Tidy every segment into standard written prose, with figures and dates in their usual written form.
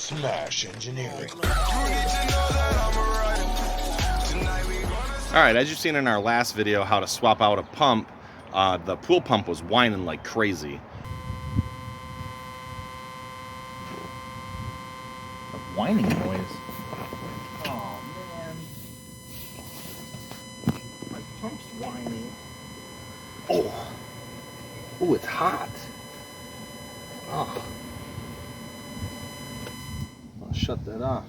Smash Engineering. All right, as you've seen in our last video, how to swap out a pump, the pool pump was whining like crazy. A whining noise. Oh man. My pump's whining. Oh, it's hot. Oh. I'll shut that off.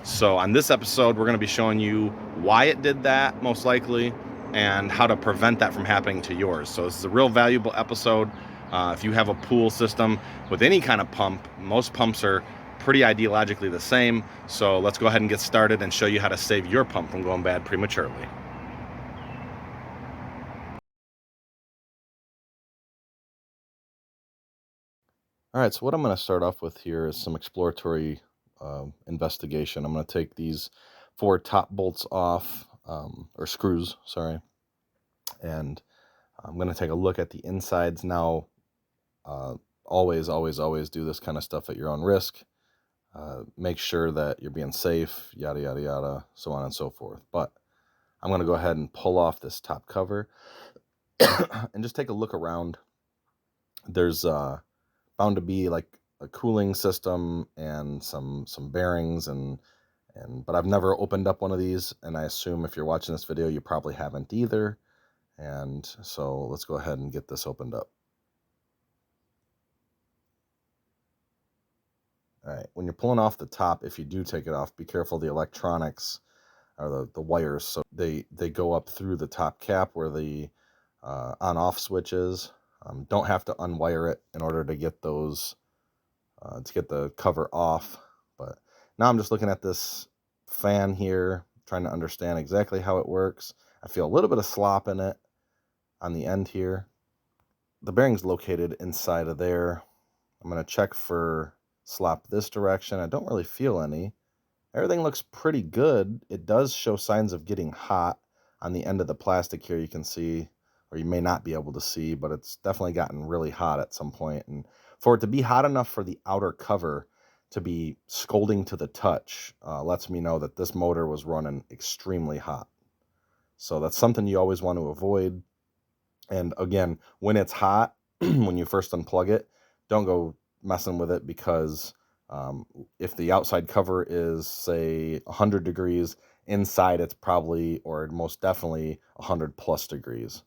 So on this episode, we're going to be showing you why it did that, most likely, and how to prevent that from happening to yours. So this is a real valuable episode. If you have a pool system with any kind of pump, most pumps are pretty ideologically the same. So let's go ahead and get started and show you how to save your pump from going bad prematurely. All right, so what I'm going to start off with here is some exploratory investigation. I'm going to take these 4 top bolts off, or screws, sorry, and I'm going to take a look at the insides. Now, always do this kind of stuff at your own risk. Make sure that you're being safe, yada, yada, yada, so on and so forth. But I'm going to go ahead and pull off this top cover and just take a look around. There's bound to be like a cooling system and some bearings but I've never opened up one of these, and I assume if you're watching this video you probably haven't either. And so let's go ahead and get this opened up. All right, when you're pulling off the top, if you do take it off, be careful of the electronics or the wires. So they go up through the top cap where the on-off switch is. Don't have to unwire it in order to get those, to get the cover off. But now I'm just looking at this fan here, trying to understand exactly how it works. I feel a little bit of slop in it on the end here. The bearing's located inside of there. I'm going to check for slop this direction. I don't really feel any. Everything looks pretty good. It does show signs of getting hot on the end of the plastic here. You can see, or you may not be able to see, but it's definitely gotten really hot at some point. And for it to be hot enough for the outer cover to be scolding to the touch, lets me know that this motor was running extremely hot. So that's something you always want to avoid. And again, when it's hot, when you first unplug it, don't go messing with it, because if the outside cover is, say, 100 degrees, inside it's probably, or most definitely, 100 plus degrees.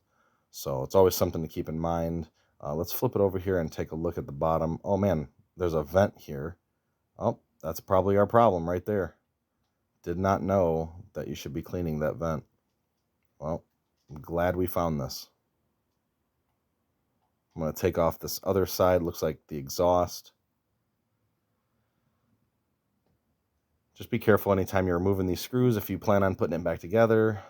So it's always something to keep in mind. Let's flip it over here and take a look at the bottom. Oh man, there's a vent here. Oh, that's probably our problem right there. Did not know that you should be cleaning that vent. Well, I'm glad we found this. I'm going to take off this other side. Looks like the exhaust. Just be careful anytime you're removing these screws if you plan on putting it back together.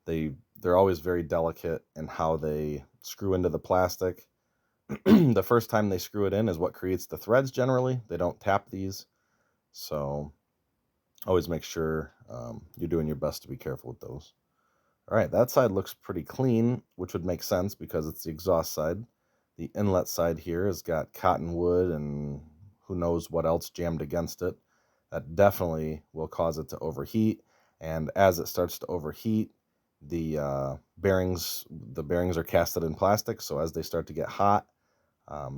They're always very delicate in how they screw into the plastic. The first time they screw it in is what creates the threads generally. They don't tap these. So always make sure you're doing your best to be careful with those. All right, that side looks pretty clean, which would make sense because it's the exhaust side. The inlet side here has got cottonwood and who knows what else jammed against it. That definitely will cause it to overheat. And as it starts to overheat, the bearings are casted in plastic. So as they start to get hot,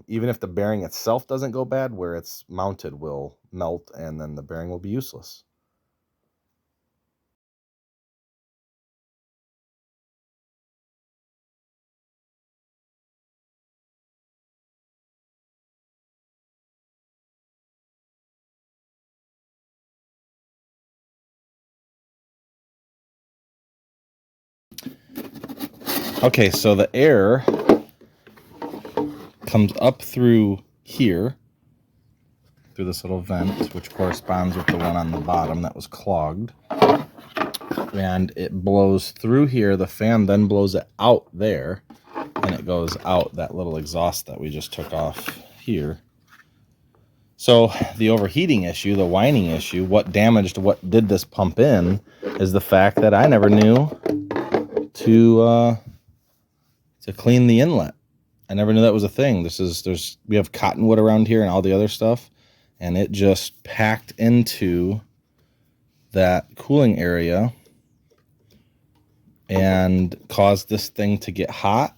even if the bearing itself doesn't go bad, where it's mounted will melt, and then the bearing will be useless. Okay, so the air comes up through here, through this little vent, which corresponds with the one on the bottom that was clogged. And it blows through here. The fan then blows it out there, and it goes out that little exhaust that we just took off here. So the overheating issue, the whining issue, what did this pump in, is the fact that I never knew to clean the inlet. I never knew that was a thing. We have cottonwood around here and all the other stuff. and it just packed into that cooling area and caused this thing to get hot,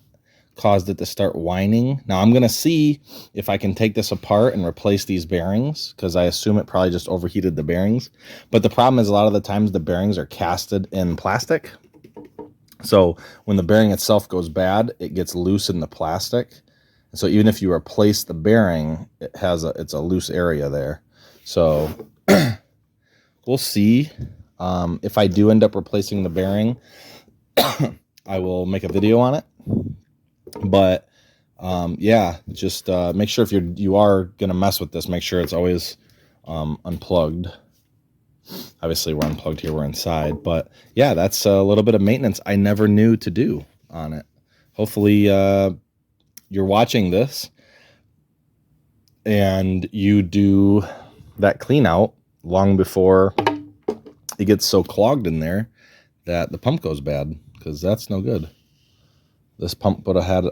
caused it to start whining. Now I'm going to see if I can take this apart and replace these bearings, because I assume it probably just overheated the bearings. But the problem is a lot of the times the bearings are casted in plastic. So when the bearing itself goes bad, it gets loose in the plastic. So even if you replace the bearing, it's a loose area there. So we'll see. If I do end up replacing the bearing, I will make a video on it. But yeah, just make sure if you are gonna mess with this, make sure it's always unplugged. Obviously we're unplugged here, we're inside, but yeah, that's a little bit of maintenance I never knew to do on it. Hopefully you're watching this and you do that clean out long before it gets so clogged in there that the pump goes bad, because that's no good. This pump would have had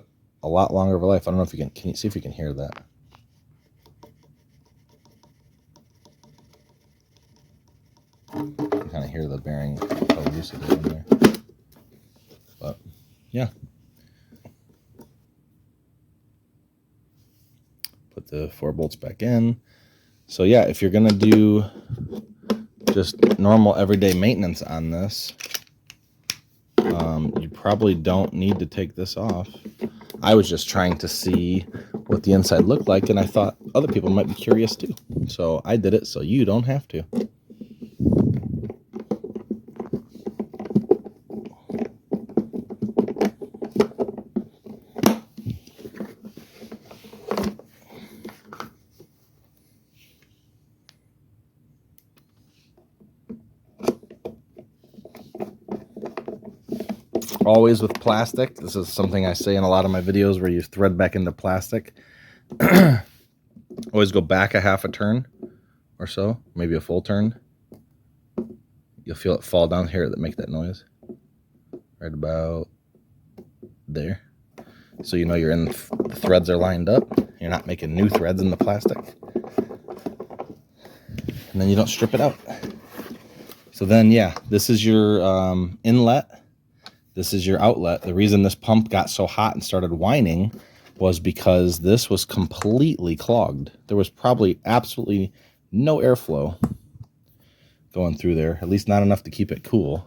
a lot longer of a life. I don't know if you can you see if you can hear that? You can kind of hear the bearing, how loose it is in there. But yeah. Put the 4 bolts back in. So yeah, if you're gonna do just normal everyday maintenance on this, you probably don't need to take this off. I was just trying to see what the inside looked like, and I thought other people might be curious too. So I did it so you don't have to. Always with plastic. This is something I say in a lot of my videos where you thread back into plastic. Always go back a half a turn or so, maybe a full turn. You'll feel it fall down here that make that noise. Right about there. So you know you're in, the threads are lined up. You're not making new threads in the plastic. And then you don't strip it out. So then, yeah, this is your inlet. This is your outlet. The reason this pump got so hot and started whining was because this was completely clogged. There was probably absolutely no airflow going through there, at least not enough to keep it cool.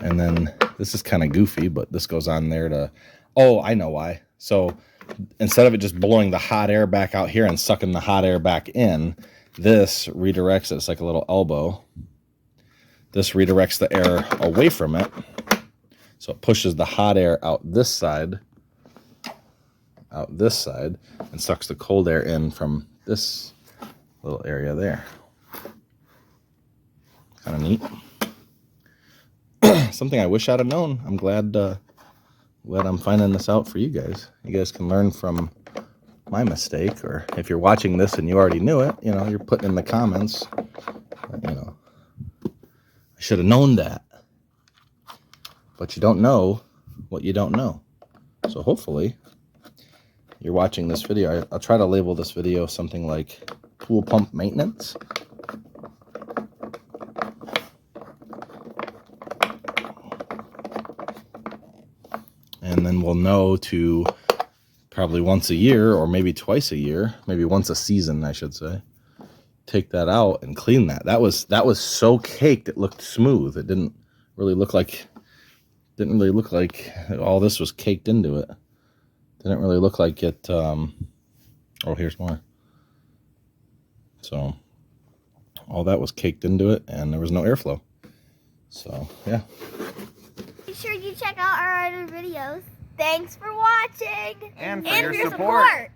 And then this is kind of goofy, but this goes on there to, oh, I know why. So instead of it just blowing the hot air back out here and sucking the hot air back in, this redirects it. It's like a little elbow. This redirects the air away from it. So it pushes the hot air out this side, and sucks the cold air in from this little area there. Kind of neat. Something I wish I'd have known. I'm glad I'm finding this out for you guys. You guys can learn from my mistake, or if you're watching this and you already knew it, you know, you're putting in the comments, you know, I should have known that. But you don't know what you don't know. So hopefully you're watching this video. I'll try to label this video something like pool pump maintenance. And then we'll know to probably once a year, or maybe twice a year, maybe once a season, I should say, take that out and clean that. That was so caked it looked smooth. It didn't really look like all this was caked into it. Didn't really look like it. Oh, here's more. So all that was caked into it, and there was no airflow. So yeah. Be sure you check out our other videos. Thanks for watching And for your support.